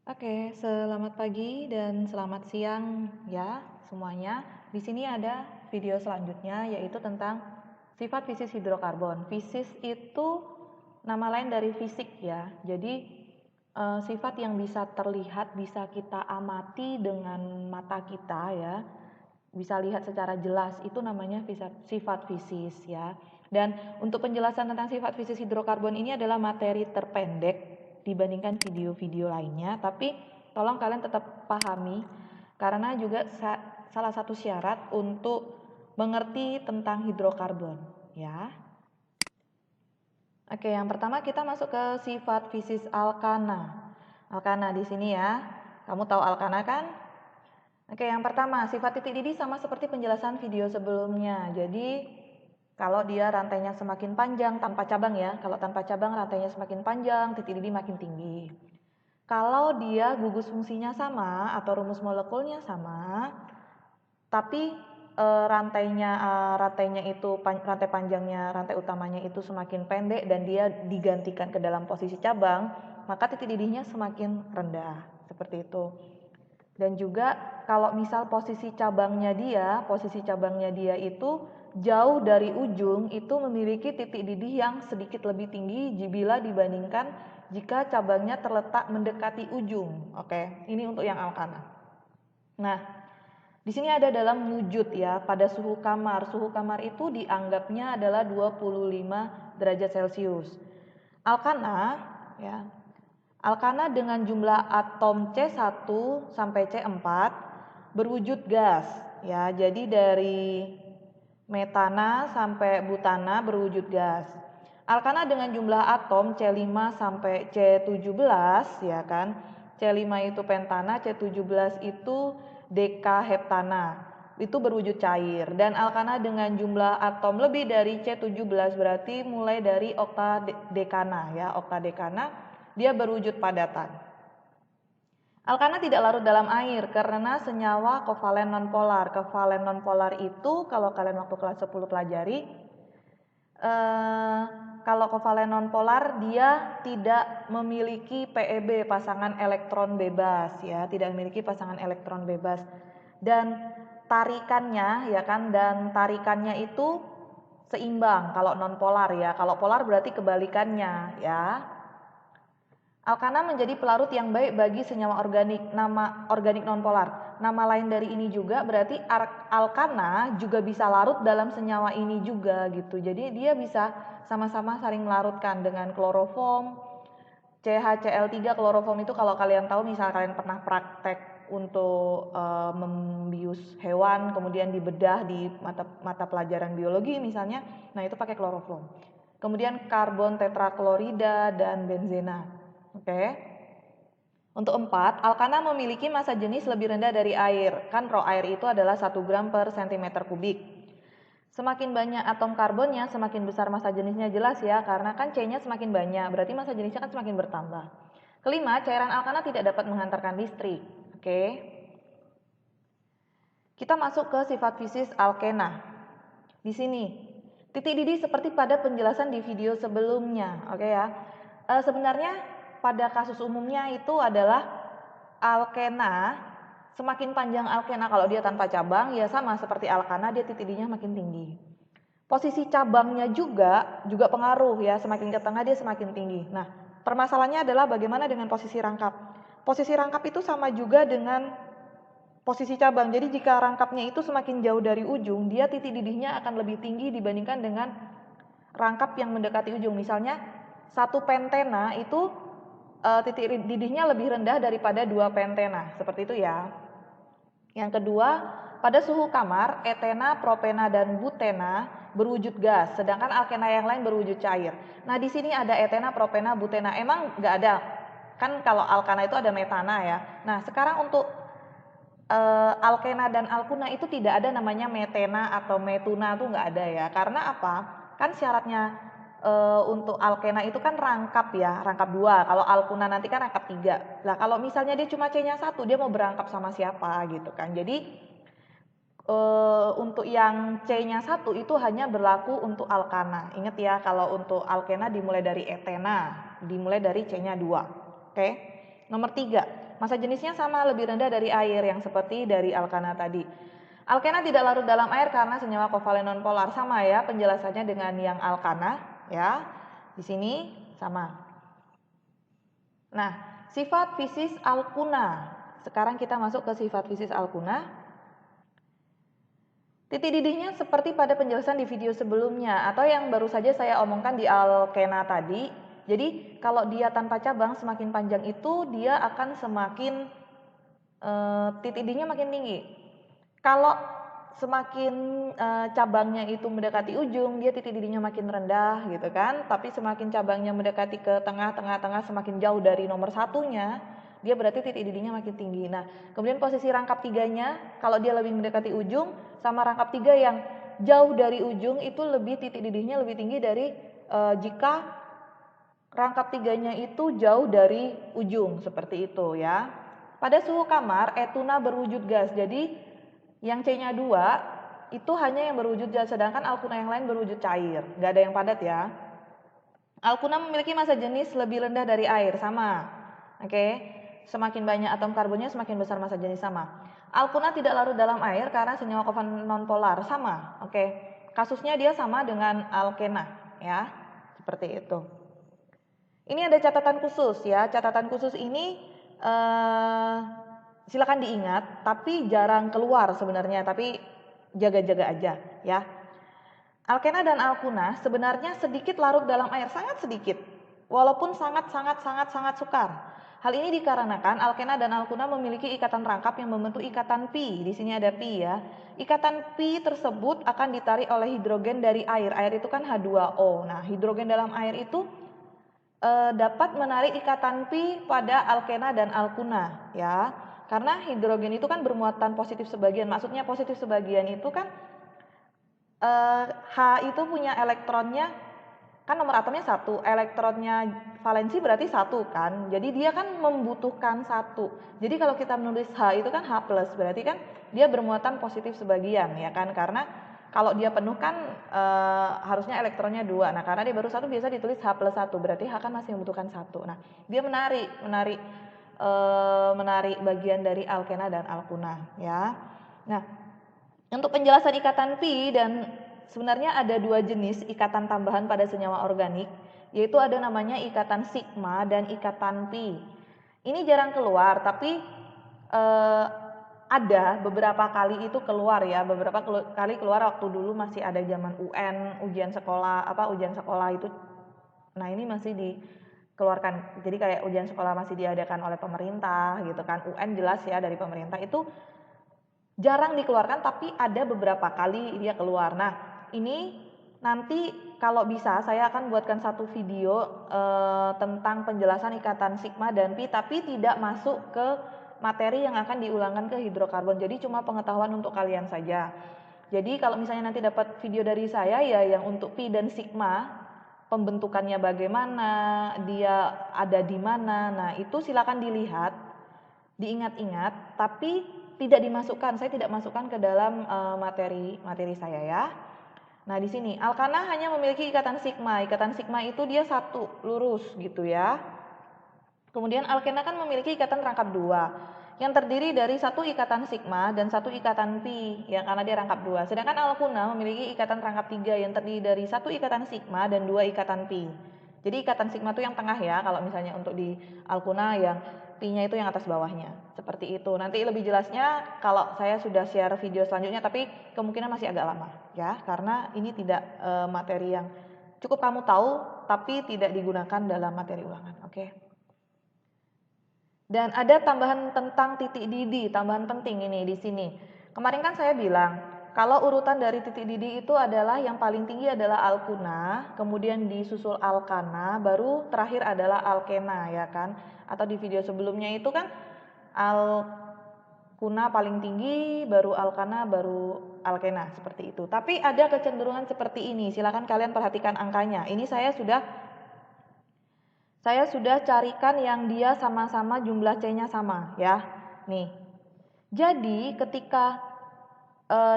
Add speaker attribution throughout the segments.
Speaker 1: Oke, selamat pagi dan selamat siang ya semuanya. Di sini ada video selanjutnya yaitu tentang sifat fisis hidrokarbon. Fisis itu nama lain dari fisik ya. Jadi sifat yang bisa terlihat, bisa kita amati dengan mata kita ya. Bisa lihat secara jelas itu namanya sifat fisis ya. Dan untuk penjelasan tentang sifat fisis hidrokarbon ini adalah materi terpendek dibandingkan video-video lainnya, tapi tolong kalian tetap pahami karena juga salah satu syarat untuk mengerti tentang hidrokarbon ya. Oke, yang pertama kita masuk ke sifat fisis alkana. Alkana di sini ya. Kamu tahu alkana kan? Oke, yang pertama, sifat titik didih sama seperti penjelasan video sebelumnya. Jadi, kalau dia rantainya semakin panjang tanpa cabang ya, kalau tanpa cabang rantainya semakin panjang, titik didih makin tinggi. Kalau dia gugus fungsinya sama atau rumus molekulnya sama, tapi rantainya itu rantai panjangnya, rantai utamanya itu semakin pendek dan dia digantikan ke dalam posisi cabang, maka titik didihnya semakin rendah. Seperti itu. Dan juga kalau misal posisi cabangnya dia itu jauh dari ujung, itu memiliki titik didih yang sedikit lebih tinggi bila dibandingkan jika cabangnya terletak mendekati ujung. Oke, ini untuk yang alkana. Nah, di sini ada dalam wujud ya, pada suhu kamar. Suhu kamar itu dianggapnya adalah 25 derajat Celcius. Alkana ya, alkana dengan jumlah atom C1 sampai C4 berwujud gas ya. Jadi dari metana sampai butana berwujud gas. Alkana dengan jumlah atom C5 sampai C17 ya kan. C5 itu pentana, C17 itu dekaheptana. Itu berwujud cair. Dan alkana dengan jumlah atom lebih dari C17 berarti mulai dari oktadekana ya, oktadekana dia berwujud padatan. Alkana tidak larut dalam air karena senyawa kovalen nonpolar. Kovalen nonpolar itu kalau kalian waktu kelas 10 pelajari, kalau kovalen nonpolar dia tidak memiliki PEB, pasangan elektron bebas ya, tidak memiliki pasangan elektron bebas. Dan tarikannya ya kan, dan tarikannya itu seimbang kalau nonpolar ya. Kalau polar berarti kebalikannya ya. Alkana menjadi pelarut yang baik bagi senyawa organik, nama organik nonpolar. Nama lain dari ini juga berarti alkana juga bisa larut dalam senyawa ini juga gitu. Jadi dia bisa sama-sama saling melarutkan dengan kloroform, CHCl3. Kloroform itu kalau kalian tahu, misal kalian pernah praktek untuk membius hewan kemudian dibedah di mata pelajaran biologi misalnya, nah itu pakai kloroform. Kemudian karbon tetraklorida dan benzena. Oke. Untuk 4, alkana memiliki massa jenis lebih rendah dari air. Kan rho air itu adalah 1 gram per cm kubik. Semakin banyak atom karbonnya, semakin besar massa jenisnya, jelas ya, karena kan C-nya semakin banyak, berarti massa jenisnya kan semakin bertambah. Kelima, cairan alkana tidak dapat menghantarkan listrik. Oke. Kita masuk ke sifat fisis alkena. Di sini, titik didih seperti pada penjelasan di video sebelumnya. Oke ya. Sebenarnya pada kasus umumnya itu adalah alkena, semakin panjang alkena kalau dia tanpa cabang ya sama seperti alkana, dia titik didihnya makin tinggi. Posisi cabangnya juga pengaruh ya, semakin ke tengah dia semakin tinggi. Nah, permasalahannya adalah bagaimana dengan posisi rangkap. Posisi rangkap itu sama juga dengan posisi cabang. Jadi jika rangkapnya itu semakin jauh dari ujung, dia titik didihnya akan lebih tinggi dibandingkan dengan rangkap yang mendekati ujung. Misalnya satu pentena itu titik didihnya lebih rendah daripada 2 pentena, seperti itu ya. Yang kedua, pada suhu kamar, etena, propena, dan butena berwujud gas, sedangkan alkena yang lain berwujud cair. Nah, di sini ada etena, propena, butena. Emang nggak ada? Kan kalau alkana itu ada metana ya. Nah, sekarang untuk alkena dan alkuna itu tidak ada namanya metena atau metuna, tuh nggak ada ya. Karena apa? Kan syaratnya untuk alkena itu kan rangkap ya, rangkap 2. Kalau alkuna nanti kan rangkap 3. Lah kalau misalnya dia cuma C-nya 1, dia mau berangkap sama siapa gitu kan. Jadi untuk yang C-nya 1 itu hanya berlaku untuk alkana. Ingat ya, kalau untuk alkena dimulai dari etena, dimulai dari C-nya 2. Oke. Nomor 3, Massa jenisnya sama, lebih rendah dari air yang seperti dari alkana tadi. Alkena tidak larut dalam air karena senyawa kovalen nonpolar, sama ya penjelasannya dengan yang alkana ya. Di sini sama. Nah, sifat fisis alkuna. Sekarang kita masuk ke sifat fisis alkuna. Titik didihnya seperti pada penjelasan di video sebelumnya atau yang baru saja saya omongkan di alkena tadi. Jadi kalau dia tanpa cabang semakin panjang itu dia akan semakin titik didihnya makin tinggi. Kalau semakin cabangnya itu mendekati ujung, dia titik didihnya makin rendah gitu kan. Tapi semakin cabangnya mendekati ke tengah-tengah semakin jauh dari nomor satunya, dia berarti titik didihnya makin tinggi. Nah, kemudian posisi rangkap tiganya, kalau dia lebih mendekati ujung, sama rangkap tiga yang jauh dari ujung itu lebih titik didihnya lebih tinggi dari jika rangkap tiganya itu jauh dari ujung, seperti itu ya. Pada suhu kamar, etuna berwujud gas. Jadi yang C-nya 2 itu hanya yang berwujud gas, sedangkan alkuna yang lain berwujud cair. Nggak ada yang padat ya. Alkuna memiliki massa jenis lebih rendah dari air, sama. Oke. Semakin banyak atom karbonnya semakin besar massa jenis, sama. Alkuna tidak larut dalam air karena senyawa kovalen nonpolar, sama. Oke. Kasusnya dia sama dengan alkena ya. Seperti itu. Ini ada catatan khusus ya. Catatan khusus ini silakan diingat, tapi jarang keluar sebenarnya, tapi jaga-jaga aja ya. Alkena dan alkuna sebenarnya sedikit larut dalam air, sangat sedikit, walaupun sangat sukar. Hal ini dikarenakan alkena dan alkuna memiliki ikatan rangkap yang membentuk ikatan pi. Di sini ada pi ya. Ikatan pi tersebut akan ditarik oleh hidrogen dari air. Air itu kan H2O. Nah, hidrogen dalam air itu dapat menarik ikatan pi pada alkena dan alkuna ya. Karena hidrogen itu kan bermuatan positif sebagian. Maksudnya positif sebagian itu kan H itu punya elektronnya, kan nomor atomnya 1, elektronnya valensi berarti 1 kan. Jadi dia kan membutuhkan 1. Jadi kalau kita menulis H itu kan H+, berarti kan dia bermuatan positif sebagian ya kan. Karena kalau dia penuh kan harusnya elektronnya 2. Nah, karena dia baru 1 biasa ditulis H+1, berarti H kan masih membutuhkan 1. Nah, dia menarik bagian dari alkena dan alkuna ya. Nah, untuk penjelasan ikatan pi, dan sebenarnya ada 2 jenis ikatan tambahan pada senyawa organik, yaitu ada namanya ikatan sigma dan ikatan pi. Ini jarang keluar, tapi ada beberapa kali itu keluar ya, beberapa kali keluar waktu dulu masih ada zaman UN, ujian sekolah itu. Nah, ini masih dikeluarkan. Jadi kayak ujian sekolah masih diadakan oleh pemerintah gitu kan. UN jelas ya dari pemerintah, itu jarang dikeluarkan tapi ada beberapa kali dia keluar. Nah, ini nanti kalau bisa saya akan buatkan satu video tentang penjelasan ikatan sigma dan pi, tapi tidak masuk ke materi yang akan diulangkan ke hidrokarbon. Jadi cuma pengetahuan untuk kalian saja. Jadi kalau misalnya nanti dapat video dari saya ya yang untuk pi dan sigma, pembentukannya bagaimana, dia ada di mana. Nah, itu silakan dilihat, diingat-ingat, tapi tidak dimasukkan, saya tidak masukkan ke dalam materi saya ya. Nah, di sini alkana hanya memiliki ikatan sigma. Ikatan sigma itu dia 1 lurus gitu ya. Kemudian alkena kan memiliki ikatan rangkap 2 yang terdiri dari 1 ikatan sigma dan 1 ikatan pi ya, karena dia rangkap 2. Sedangkan alkuna memiliki ikatan rangkap 3 yang terdiri dari 1 ikatan sigma dan 2 ikatan pi. Jadi ikatan sigma itu yang tengah ya, kalau misalnya untuk di alkuna yang pi-nya itu yang atas bawahnya. Seperti itu. Nanti lebih jelasnya kalau saya sudah share video selanjutnya, tapi kemungkinan masih agak lama ya, karena ini tidak materi yang cukup kamu tahu tapi tidak digunakan dalam materi ulangan. Oke. Dan ada tambahan tentang titik didih, tambahan penting ini di sini. Kemarin kan saya bilang kalau urutan dari titik didih itu adalah yang paling tinggi adalah alkuna, kemudian disusul alkana, baru terakhir adalah alkena ya kan. Atau di video sebelumnya itu kan alkuna paling tinggi, baru alkana, baru alkena, seperti itu. Tapi ada kecenderungan seperti ini, silakan kalian perhatikan angkanya. Ini saya sudah carikan yang dia sama-sama jumlah C-nya sama ya. Nih. Jadi ketika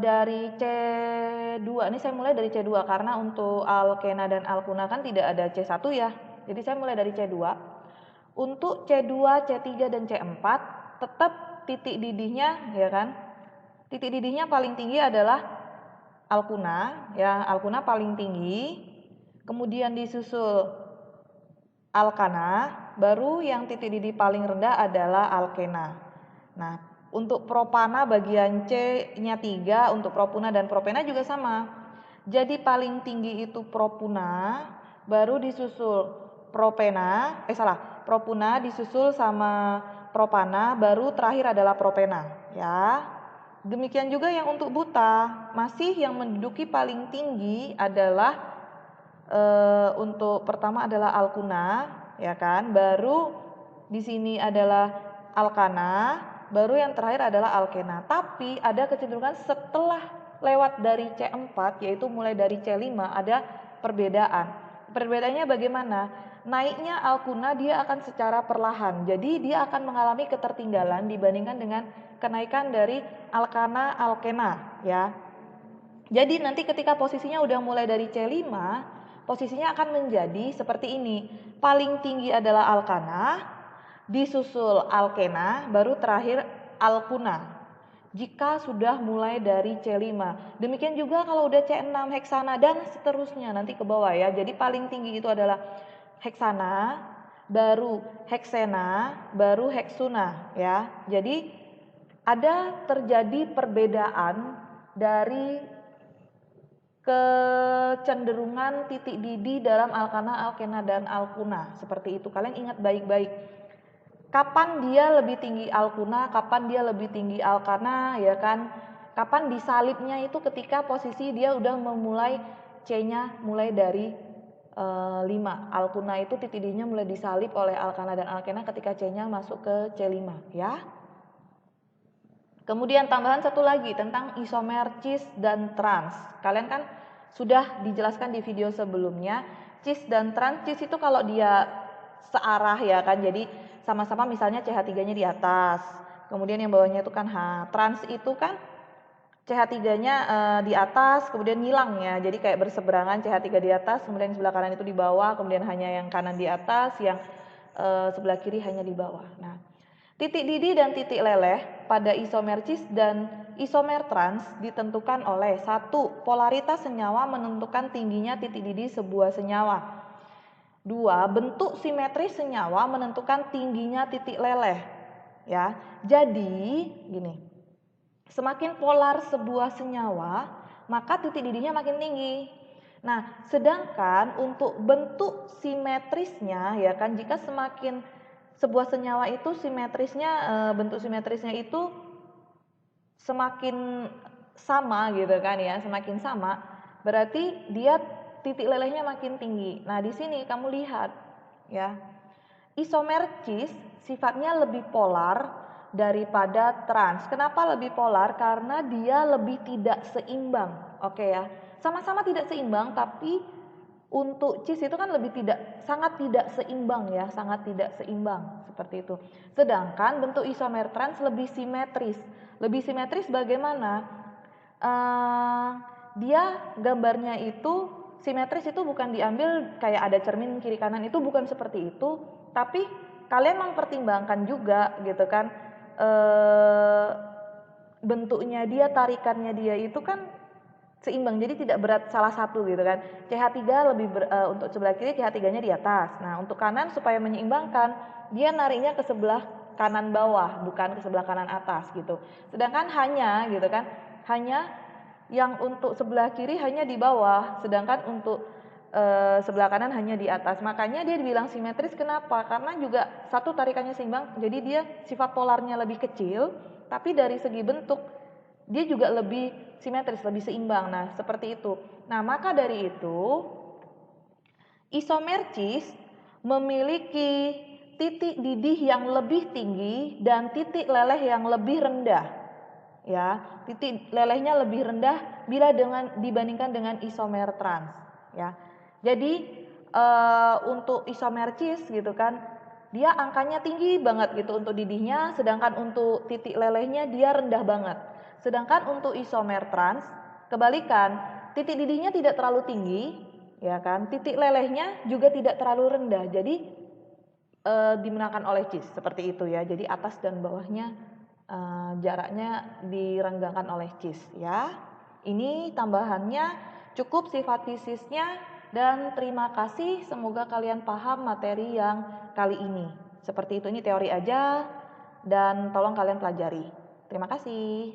Speaker 1: dari C2, ini saya mulai dari C2 karena untuk alkena dan alkuna kan tidak ada C1 ya. Jadi saya mulai dari C2. Untuk C2, C3 dan C4 tetap titik didihnya ya kan. Titik didihnya paling tinggi adalah alkuna ya, alkuna paling tinggi. Kemudian disusul alkana, baru yang titik didih paling rendah adalah alkena. Nah, untuk propana bagian C-nya 3, untuk propuna dan propena juga sama. Jadi paling tinggi itu propuna, baru disusul propena, propuna disusul sama propana, baru terakhir adalah propena, ya. Demikian juga yang untuk buta, masih yang menduduki paling tinggi adalah untuk pertama adalah alkuna, ya kan, baru di sini adalah alkana, baru yang terakhir adalah alkena. Tapi ada kecenderungan setelah lewat dari C4, yaitu mulai dari C5 ada perbedaan. Perbedaannya bagaimana? Naiknya alkuna dia akan secara perlahan, jadi dia akan mengalami ketertinggalan dibandingkan dengan kenaikan dari alkana, alkena, ya. Jadi nanti ketika posisinya udah mulai dari C5, posisinya akan menjadi seperti ini. Paling tinggi adalah alkana, disusul alkena, baru terakhir alkuna. Jika sudah mulai dari C5. Demikian juga kalau udah C6 heksana dan seterusnya nanti ke bawah ya. Jadi paling tinggi itu adalah heksana, baru heksena, baru heksuna ya. Jadi ada terjadi perbedaan dari kecenderungan titik didih dalam alkana, alkena, dan alkuna. Seperti itu, kalian ingat baik-baik. Kapan dia lebih tinggi alkuna, kapan dia lebih tinggi alkana, ya kan? Kapan disalibnya itu ketika posisi dia udah memulai C-nya mulai dari 5. Alkuna itu titik didihnya mulai disalib oleh alkana dan alkena ketika C-nya masuk ke C5, ya. Kemudian tambahan satu lagi tentang isomer cis dan trans. Kalian kan sudah dijelaskan di video sebelumnya, cis dan trans. Cis itu kalau dia searah ya kan, jadi sama-sama misalnya CH3-nya di atas, kemudian yang bawahnya itu kan H. Trans itu kan CH3-nya di atas, kemudian ngilang ya, jadi kayak berseberangan, CH3 di atas, kemudian sebelah kanan itu di bawah, kemudian hanya yang kanan di atas, yang sebelah kiri hanya di bawah. Nah, titik didih dan titik leleh pada isomer cis dan isomer trans ditentukan oleh 1. Polaritas senyawa menentukan tingginya titik didih sebuah senyawa. 2. Bentuk simetris senyawa menentukan tingginya titik leleh. Ya, jadi gini, semakin polar sebuah senyawa, maka titik didihnya makin tinggi. Nah, sedangkan untuk bentuk simetrisnya ya kan, jika semakin sebuah senyawa itu simetrisnya, bentuk simetrisnya itu semakin sama gitu kan ya, semakin sama, berarti dia titik lelehnya makin tinggi. Nah, di sini kamu lihat ya, isomer cis sifatnya lebih polar daripada trans. Kenapa lebih polar? Karena dia lebih tidak seimbang. Oke ya, sama-sama tidak seimbang, tapi untuk cis itu kan sangat tidak seimbang ya, sangat tidak seimbang seperti itu. Sedangkan bentuk isomer trans lebih simetris. Lebih simetris bagaimana? Dia gambarnya itu simetris itu bukan diambil kayak ada cermin kiri kanan, itu bukan seperti itu, tapi kalian mempertimbangkan juga gitu kan, bentuknya dia, tarikannya dia itu kan seimbang, jadi tidak berat salah satu gitu kan. CH3 lebih untuk sebelah kiri, CH3-nya di atas. Nah, untuk kanan supaya menyeimbangkan, dia nariknya ke sebelah kanan bawah, bukan ke sebelah kanan atas gitu. Sedangkan hanya gitu kan, hanya yang untuk sebelah kiri hanya di bawah, sedangkan untuk sebelah kanan hanya di atas. Makanya dia dibilang simetris. Kenapa? Karena juga satu tarikannya seimbang, jadi dia sifat polarnya lebih kecil, tapi dari segi bentuk dia juga lebih simetris, lebih seimbang. Nah, seperti itu. Nah, maka dari itu isomer cis memiliki titik didih yang lebih tinggi dan titik leleh yang lebih rendah. Ya, titik lelehnya lebih rendah bila dibandingkan dengan isomer trans, ya. Jadi untuk isomer cis gitu kan, dia angkanya tinggi banget gitu untuk didihnya, sedangkan untuk titik lelehnya dia rendah banget. Sedangkan untuk isomer trans kebalikan, titik didihnya tidak terlalu tinggi, ya kan? Titik lelehnya juga tidak terlalu rendah. Jadi digunakan oleh cheese seperti itu ya. Jadi atas dan bawahnya jaraknya direnggangkan oleh cheese ya. Ini tambahannya, cukup sifat fisisnya, dan terima kasih. Semoga kalian paham materi yang kali ini. Seperti itu, ini teori aja dan tolong kalian pelajari. Terima kasih.